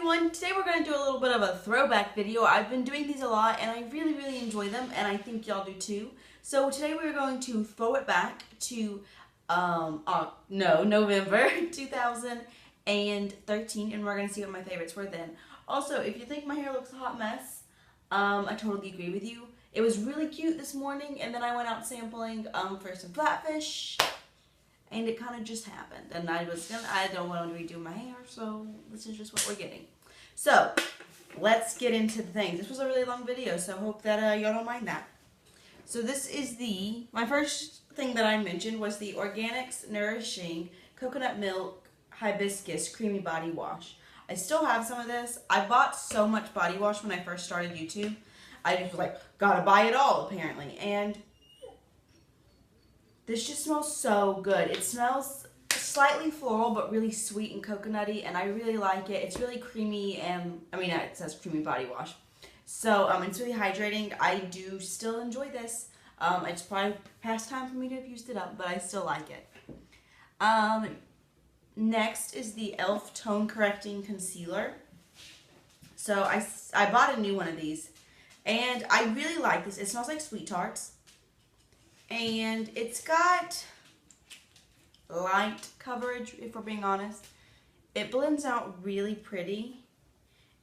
everyone, today we're going to do a little bit of a throwback video. I've been doing these a lot and I really enjoy them, and I think y'all do too. So today we're going to throw it back to November 2013, and we're going to see what my favorites were then. Also, if you think my hair looks a hot mess, I totally agree with you. It was really cute this morning, and then I went out sampling for some flatfish. And it kind of just happened, and I don't want to redo my hair, so this is just what we're getting. So, let's get into the things. This was a really long video, so I hope that y'all don't mind that. So this is my first thing that I mentioned was the Organix Nourishing Coconut Milk Hibiscus Creamy Body Wash. I still have some of this. I bought so much body wash when I first started YouTube. I just was like, gotta buy it all, apparently, and this just smells so good. It smells slightly floral, but really sweet and coconutty, and I really like it. It's really creamy, and it says creamy body wash. So it's really hydrating. I do still enjoy this. It's probably past time for me to have used it up, but I still like it. Next is the e.l.f. Tone Correcting Concealer. So I bought a new one of these, and I really like this. It smells like Sweet Tarts. And it's got light coverage, if we're being honest. It blends out really pretty.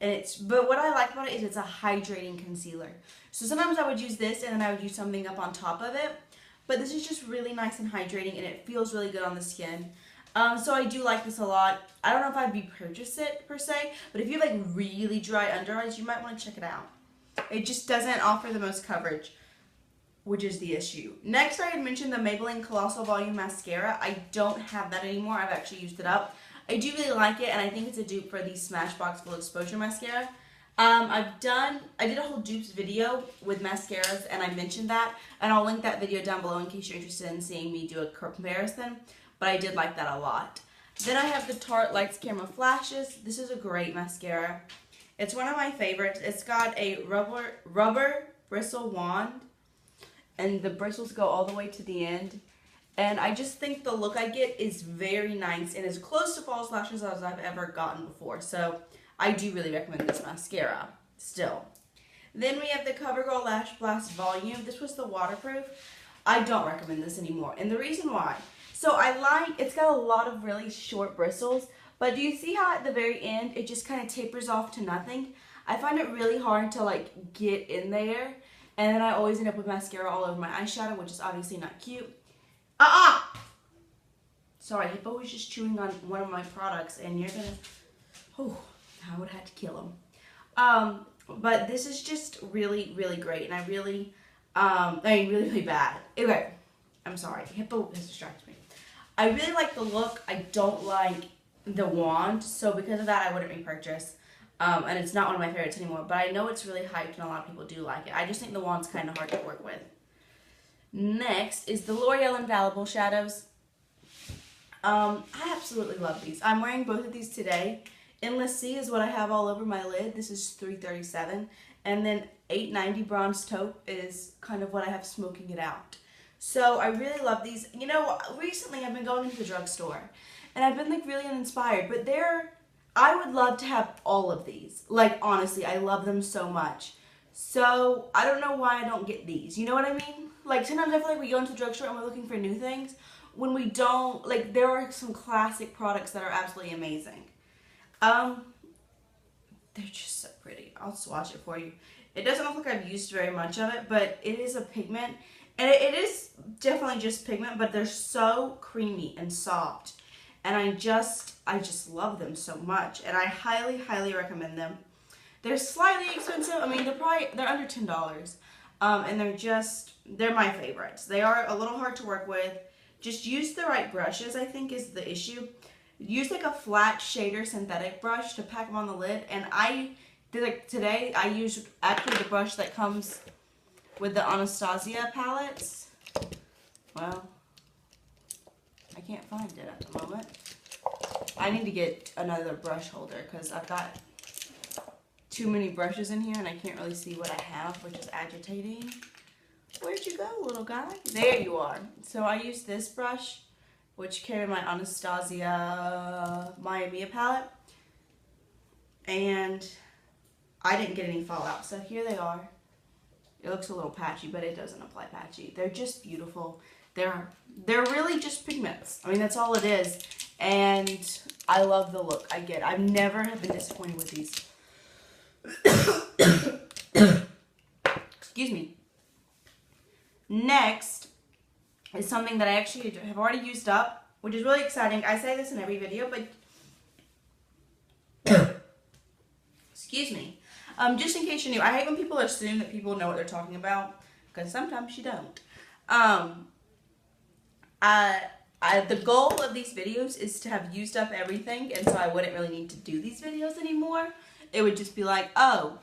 But what I like about it is it's a hydrating concealer. So sometimes I would use this and then I would use something up on top of it. But this is just really nice and hydrating, and it feels really good on the skin. So I do like this a lot. I don't know if I'd repurchase it per se, but if you have like really dry under eyes, you might want to check it out. It just doesn't offer the most coverage, which is the issue. Next, I had mentioned the Maybelline Colossal Volume Mascara. I don't have that anymore. I've actually used it up. I do really like it, and I think it's a dupe for the Smashbox Full Exposure Mascara. I did a whole dupes video with mascaras, and I mentioned that, and I'll link that video down below in case you're interested in seeing me do a comparison, but I did like that a lot. Then I have the Tarte Lights Camera Flashes. This is a great mascara. It's one of my favorites. It's got a rubber bristle wand, and the bristles go all the way to the end. And I just think the look I get is very nice and as close to false lashes as I've ever gotten before. So I do really recommend this mascara still. Then we have the Covergirl Lash Blast Volume. This was the waterproof. I don't recommend this anymore. And the reason why. So it's got a lot of really short bristles. But do you see how at the very end it just kind of tapers off to nothing? I find it really hard to like get in there. And then I always end up with mascara all over my eyeshadow, which is obviously not cute. Sorry, Hippo was just chewing on one of my products, and you're gonna... Oh, I would have to kill him. But this is just really great, and really bad. Anyway, I'm sorry. Hippo has distracted me. I really like the look. I don't like the wand, so because of that, I wouldn't repurchase. And it's not one of my favorites anymore, but I know it's really hyped and a lot of people do like it. I just think the wand's kind of hard to work with. Next is the L'Oreal Infallible shadows. I absolutely love these. I'm wearing both of these today. Endless Sea is what I have all over my lid. This is $3.37. And then $8.90 Bronze Taupe is kind of what I have smoking it out. So I really love these. You know, recently I've been going into the drugstore, and I've been like really uninspired, but I would love to have all of these. Like, honestly, I love them so much. So, I don't know why I don't get these. You know what I mean? Like, sometimes I feel like we go into the drugstore and we're looking for new things. When we don't, like, there are some classic products that are absolutely amazing. They're just so pretty. I'll swatch it for you. It doesn't look like I've used very much of it, but it is a pigment. And it is definitely just pigment, but they're so creamy and soft. And I just love them so much, and I highly recommend them. They're slightly expensive. I mean, they're under $10, and they're my favorites. They are a little hard to work with. Just use the right brushes, I think, is the issue. Use like a flat shader synthetic brush to pack them on the lid, and today I used actually the brush that comes with the Anastasia palettes. Well, I can't find it at the moment. I need to get another brush holder because I've got too many brushes in here and I can't really see what I have, which is agitating. Where'd you go, little guy? There you are. So I use this brush, which carry my Anastasia Maya Mia palette. and I didn't get any fallout, so here they are. It looks a little patchy, but it doesn't apply patchy. They're just beautiful. They're really just pigments. I mean, that's all it is. And I love the look I get. I've never have been disappointed with these. Excuse me. Next is something that I actually have already used up, which is really exciting. I say this in every video, but excuse me. Just in case you're new, I hate when people assume that people know what they're talking about, because sometimes you don't. The goal of these videos is to have used up everything, and so I wouldn't really need to do these videos anymore. It would just be like, oh,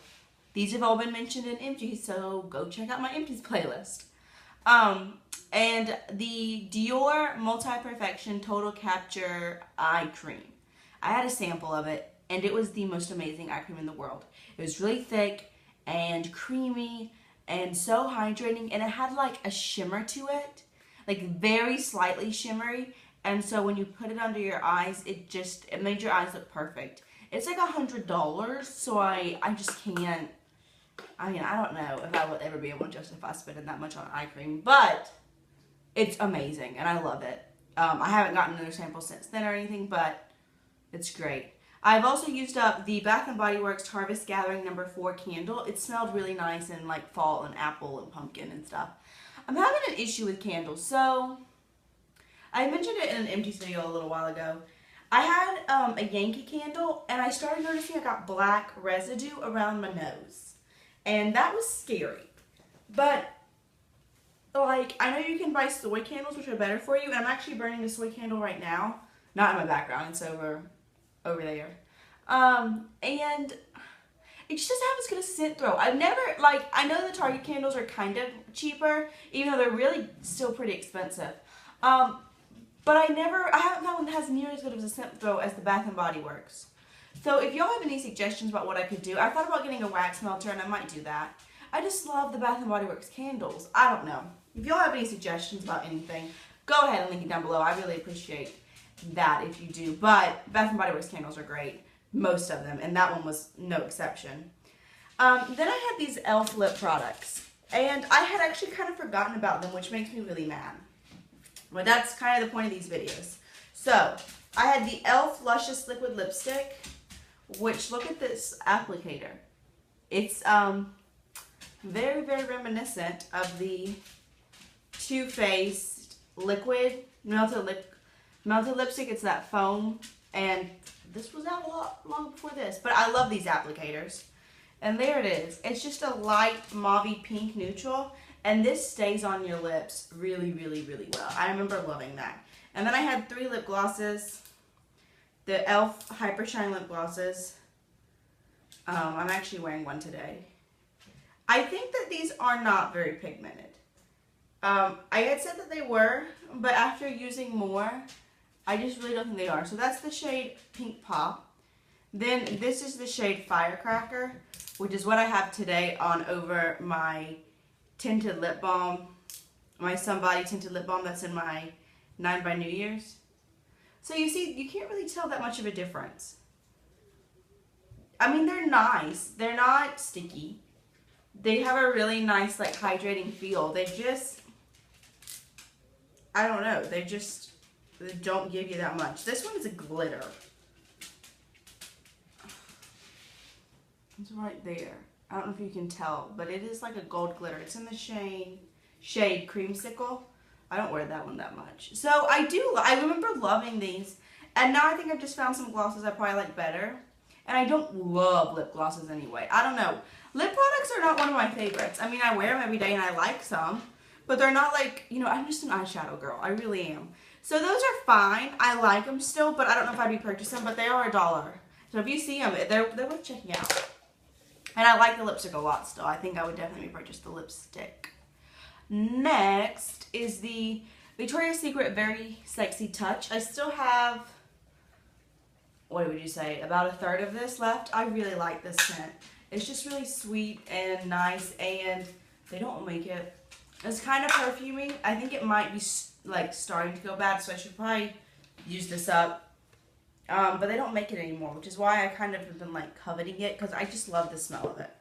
these have all been mentioned in empties, so go check out my empties playlist. And the Dior Multi-Perfection Total Capture Eye Cream. I had a sample of it, and it was the most amazing eye cream in the world. It was really thick and creamy and so hydrating, and it had like a shimmer to it, like very slightly shimmery. And so when you put it under your eyes, it made your eyes look perfect. It's like $100, so I just can't. I mean, I don't know if I would ever be able to justify spending that much on eye cream, but it's amazing and I love it. I haven't gotten another sample since then or anything, but it's great. I've also used up the Bath & Body Works Harvest Gathering No. 4 candle. It smelled really nice and like fall and apple and pumpkin and stuff. I'm having an issue with candles. So I mentioned it in an empties video a little while ago. I had a Yankee candle, and I started noticing I got black residue around my nose. And that was scary. But, like, I know you can buy soy candles, which are better for you. And I'm actually burning a soy candle right now. Not in my background. It's over there. And it just doesn't have as good a scent throw. I've never, like, I know the Target candles are kind of cheaper, even though they're really still pretty expensive. But I haven't found one that has nearly as good of a scent throw as the Bath & Body Works. So if y'all have any suggestions about what I could do, I thought about getting a wax melter, and I might do that. I just love the Bath & Body Works candles. I don't know. If y'all have any suggestions about anything, go ahead and link it down below. I really appreciate that if you do. But Bath & Body Works candles are great. Most of them. And that one was no exception. Then I had these e.l.f. lip products. And I had actually kind of forgotten about them, which makes me really mad. But that's kind of the point of these videos. So, I had the e.l.f. Luscious Liquid Lipstick, which, look at this applicator. It's very, very reminiscent of the Too Faced Liquid Melted Lipstick. It's that foam, and this was out a lot long before this. But I love these applicators. And there it is. It's just a light mauve pink neutral. And this stays on your lips really, really, really well. I remember loving that. And then I had 3 lip glosses. The e.l.f. Hypershine lip glosses. I'm actually wearing one today. I think that these are not very pigmented. I had said that they were, but after using more, I just really don't think they are. So that's the shade Pink Pop. Then this is the shade Firecracker, which is what I have today on over my tinted lip balm, my Somebody tinted lip balm that's in my 9 by New Year's. So you see, you can't really tell that much of a difference. I mean, they're nice. They're not sticky. They have a really nice, like, hydrating feel. They just, I don't know. They don't give you that much. This one is a glitter. It's right there. I don't know if you can tell, but it is like a gold glitter. It's in the shade Creamsicle. I don't wear that one that much. So I remember loving these. And now I think I've just found some glosses I probably like better. And I don't love lip glosses anyway. I don't know. Lip products are not one of my favorites. I mean, I wear them every day and I like some. But they're not like, you know, I'm just an eyeshadow girl. I really am. So those are fine. I like them still, but I don't know if I'd repurchase them. But they are $1. So if you see them, they're worth checking out. And I like the lipstick a lot still. I think I would definitely repurchase the lipstick. Next is the Victoria's Secret Very Sexy Touch. I still have, what would you say, about 1/3 of this left. I really like this scent. It's just really sweet and nice, and they don't make it. It's kind of perfumey. I think it might be like starting to go bad, so I should probably use this up but they don't make it anymore, which is why I kind of have been like coveting it because I just love the smell of it.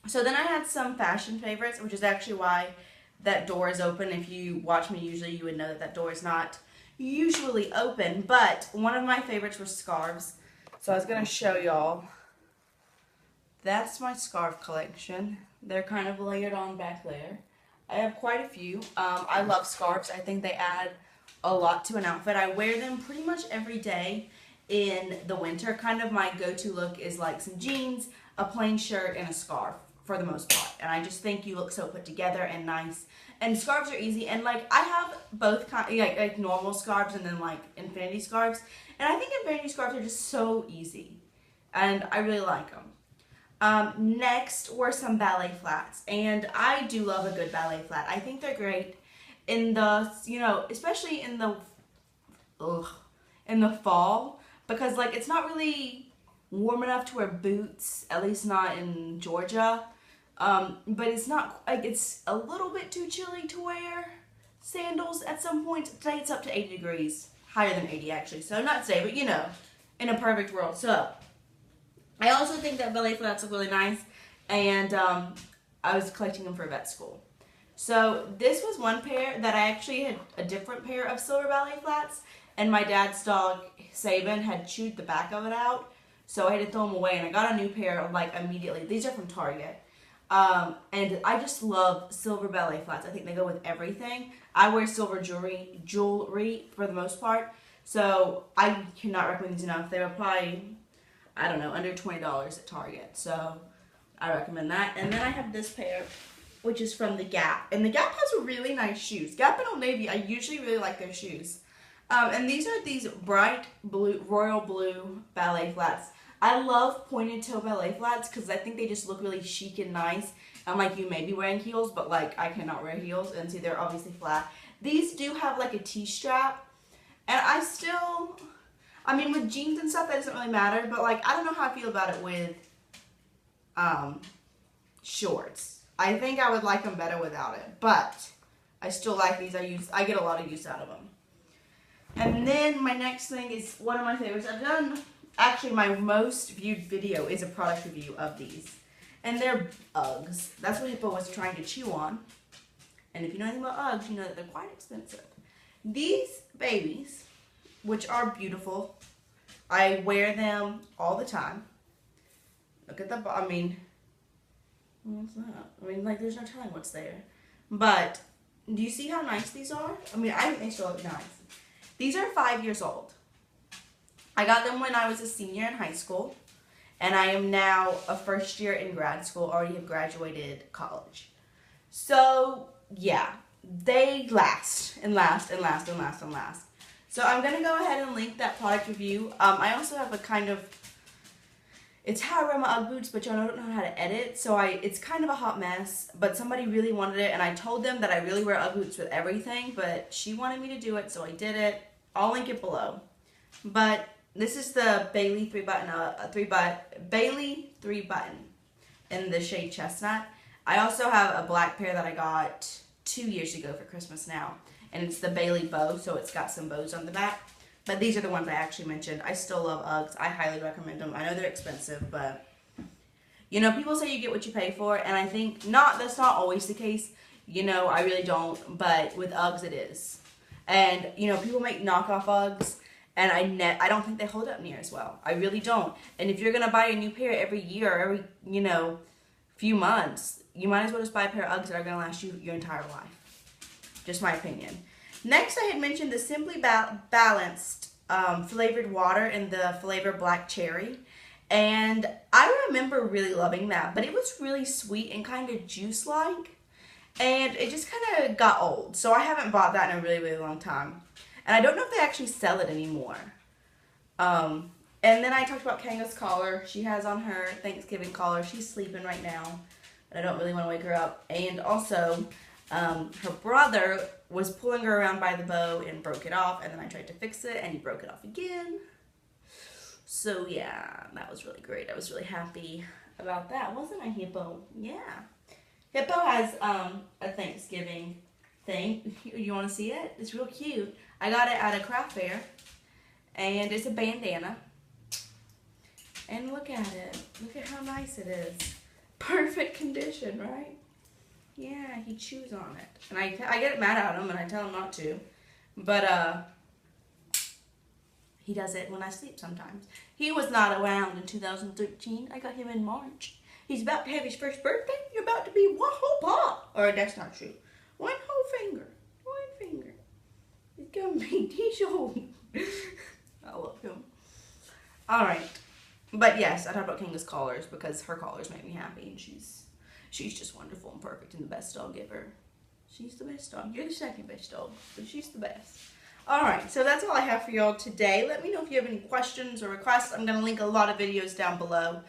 So then I had some fashion favorites, which is actually why that door is open. If you watch me usually, you would know that that door is not usually open, but one of my favorites were scarves. So I was going to show y'all. That's my scarf collection. They're kind of layered on back there. I have quite a few. I love scarves. I think they add a lot to an outfit. I wear them pretty much every day in the winter. Kind of my go-to look is like some jeans, a plain shirt, and a scarf for the most part. And I just think you look so put together and nice. And scarves are easy. And like I have both kind, like normal scarves and then like infinity scarves. And I think infinity scarves are just so easy. And I really like them. Next were some ballet flats, and I do love a good ballet flat. I think they're great in the, you know, especially in the fall, because like it's not really warm enough to wear boots, at least not in Georgia. But it's not like it's a little bit too chilly to wear sandals at some point. Today it's up to 80 degrees, higher than 80 actually. So not today, but you know, in a perfect world. So I also think that ballet flats look really nice, and I was collecting them for vet school. So this was one pair that I actually had a different pair of silver ballet flats, and my dad's dog, Sabin, had chewed the back of it out, so I had to throw them away, and I got a new pair like immediately. These are from Target, and I just love silver ballet flats. I think they go with everything. I wear silver jewelry for the most part, so I cannot recommend these enough. They were probably, I don't know, under $20 at Target. So I recommend that. And then I have this pair, which is from the Gap. And the Gap has really nice shoes. Gap and Old Navy, I usually really like their shoes. And these are these bright blue, royal blue ballet flats. I love pointed toe ballet flats because I think they just look really chic and nice. And like you may be wearing heels, but like I cannot wear heels. And see, they're obviously flat. These do have like a T-strap. And I mean, with jeans and stuff, that doesn't really matter, but like, I don't know how I feel about it with shorts. I think I would like them better without it, but I still like these. I get a lot of use out of them. And then my next thing is one of my favorites. I've done, actually my most viewed video is a product review of these. And they're Uggs. That's what Hippo was trying to chew on. And if you know anything about Uggs, you know that they're quite expensive. These babies, which are beautiful. I wear them all the time. Look at the, I mean, what's that? I mean, like, there's no telling what's there. But, do you see how nice these are? I mean, I think they still look nice. These are 5 years old. I got them when I was a senior in high school. And I am now a first year in grad school, already have graduated college. So, yeah, they last and last and last and last and last. So I'm going to go ahead and link that product review. I also have a kind of, it's how I wear my Ugg boots, but y'all don't know how to edit. So it's kind of a hot mess, but somebody really wanted it. And I told them that I really wear Ugg boots with everything, but she wanted me to do it, so I did it. I'll link it below. But this is the Baily 3-button in the shade Chesnutt. I also have a black pair that I got 2 years ago for Christmas now. And it's the Baily bow, so it's got some bows on the back. But these are the ones I actually mentioned. I still love Uggs. I highly recommend them. I know they're expensive, but, you know, people say you get what you pay for. And I think that's not always the case. You know, I really don't. But with Uggs, it is. And, you know, people make knockoff Uggs. And I don't think they hold up near as well. I really don't. And if you're going to buy a new pair every year or every, you know, few months, you might as well just buy a pair of Uggs that are going to last you your entire life. Just my opinion. Next, I had mentioned the Simply Balanced flavored water in the flavor Black Cherry. And I remember really loving that. But it was really sweet and kind of juice-like. And it just kind of got old. So I haven't bought that in a really, really long time. And I don't know if they actually sell it anymore. And then I talked about Kanga's collar. She has on her Thanksgiving collar. She's sleeping right now. But I don't really want to wake her up. And also, her brother was pulling her around by the bow and broke it off. And then I tried to fix it and he broke it off again. So yeah, that was really great. I was really happy about that. Wasn't I, Hippo? Yeah. Hippo has a Thanksgiving thing. You want to see it? It's real cute. I got it at a craft fair. And it's a bandana. And look at it. Look at how nice it is. Perfect condition, right? Yeah, he chews on it. And I get mad at him and I tell him not to. But, he does it when I sleep sometimes. He was not around in 2013. I got him in March. He's about to have his first birthday. You're about to be one whole paw. Or that's not true. One whole finger. One finger. He's gonna be this old. I love him. Alright. But yes, I talked about Kanga's collars because her collars make me happy. And she's just wonderful and perfect and the best dog ever. She's the best dog. You're the second best dog. But she's the best. Alright, so that's all I have for y'all today. Let me know if you have any questions or requests. I'm going to link a lot of videos down below.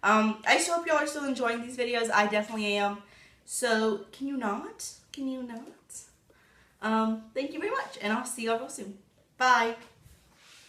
I just hope y'all are still enjoying these videos. I definitely am. So, can you not? Can you not? Thank you very much, and I'll see y'all real soon. Bye.